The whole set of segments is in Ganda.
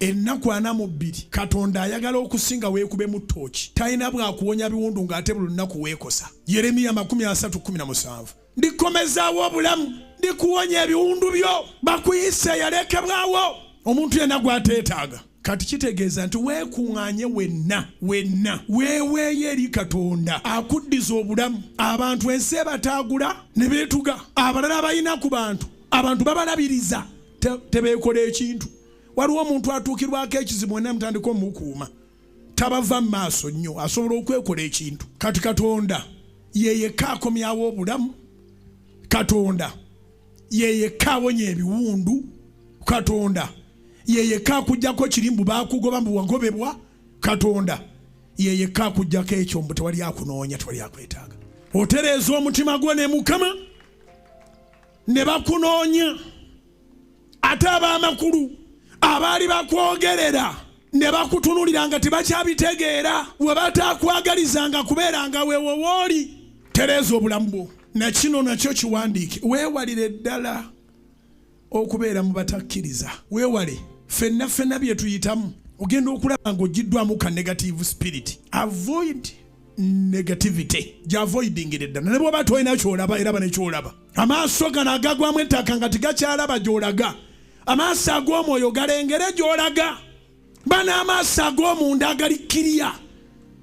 ennaku ana mu bbiri Katonda ayagala okusinga weekube mu ttooki talina bwakuwonya biwundu ng'ate buli lunaku weekosa. Yeremiya 30:17. Ndikomezaawo obulamu ndikuwonya ebiwundu byo bakuyise yalekebwawo omuntu yenna gw'ateetaaga. Kati kitegeeza nti weekuŋŋaanye wenna weeweeyo eri Katonda akuddiza obulamu. Abantu ensi ebataagula ne beetuga, abalala abalina ku bantu babalabiriza tebeekola ekintu. Waliwo omuntu atuukirwako ekizibu wenna mutandika omukuuma tabava mu maaso nnyo asobola okwekola ekintu. Kati Katonda yeyekka akomyawo obulamu. Katonda yeyekka awonya ebiwundu. Katonda yeyekka akuggyako kirimbu baakugoba mbu wagobebwa. Katonda yeyekka akuggyako ekyo mbu tewali akunoonya tewali akwetaaga. Otereeza omutima gwo ne Mukama ne bakunoonya. Ate ab'amakulu abaali bakwogerera ne bakutunulira nga tebakyabitegeera we bataakwagalizanga kubeeranga weewo wooli. Tereeza obulamu bwo. Na kino nakyo kiwandiike. Weewalire ddala okubeera mu batakkiriza. Weewale ffenna bye tuyitamu ogenda okulaba ng'ogiddwamu ka negative spirit. Avoid negativity. Gy'avoidingire ddala. Ne bw'oba tolina ky'olaba era neky'olaba. Amaaso gano agagwamu ettaka nga tegakyalaba gy'olaga. Amaaso ag'omwoyo galengere gy'olaga. Bana amaaso ag'omunda agali clear.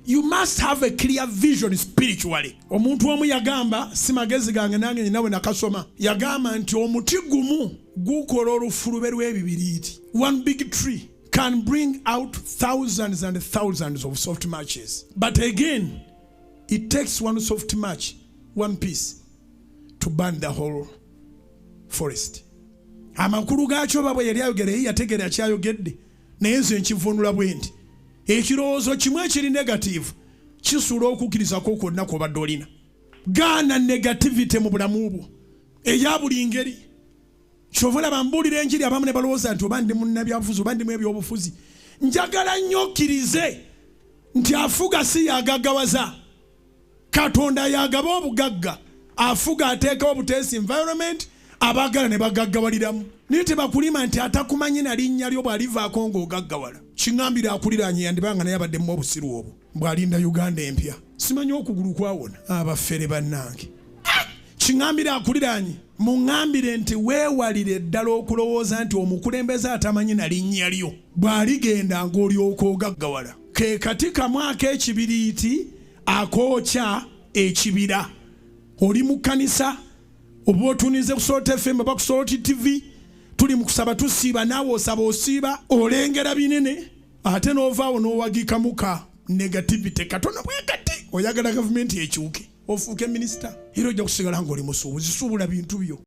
You must have a clear vision spiritually. Omuntu omu yagamba, si magezi gange nange ninawe nakasoma, yagamba nti omuti gumu gukola olufulube lw'ebibiriiti. One big tree can bring out thousands and thousands of soft matches. But again, it takes one soft match, one piece, to burn the whole forest. Amakulu gaakyo baba yali ayogera yategeera kyayogedde naye nze nkivunula bwe nti ekirowoozo kimu ekiri negative kisuula okukirizako kwonna kw'obadde olina. Gaana negativity mu bulamu bwo eya buli ngeri. Kyova olaba mbuulira enjiri abamu ne balowooza nti oba ndi munnabyabufuzi oba ndimu ebyobufuzi. Njagala nnyo okkirize nti afuga si yagaggawaza. Katonda yagaba obugagga, afuga ateekawo buteesi environment abagala ne bagaggawaliramu. Naye tebakulima nti atakumanyi na linnya lyo bwalivaako ng'ogaggawala. Kiŋŋambira akuliraanye yandibanga naye abaddemu obusiru obwo bw'alinda Uganda empya. Simanyi okugulu kwawona abafere bannange. Kiŋŋambira akuliraanye muŋŋambire nti weewalire ddala okulowooza nti omukulembeze atamanyi na linnya lyo bw'aligenda ng'olyoka ogaggawala. Ke kati kamu ak'ekibiriiti akookya ekibira. Oli mu kkanisa oba otunize ku Salt FM oba ku Salt TV tuli mu kusaba tusiiba naawe osaba osiiba olengera binene ate n'ovaawo n'owagikamuka negativity. Katonda bwegatti oyagala gavumenti ekyuke ofuuke minisita era ojja kusigala ng'oli musuubuzi suubula bintu byo.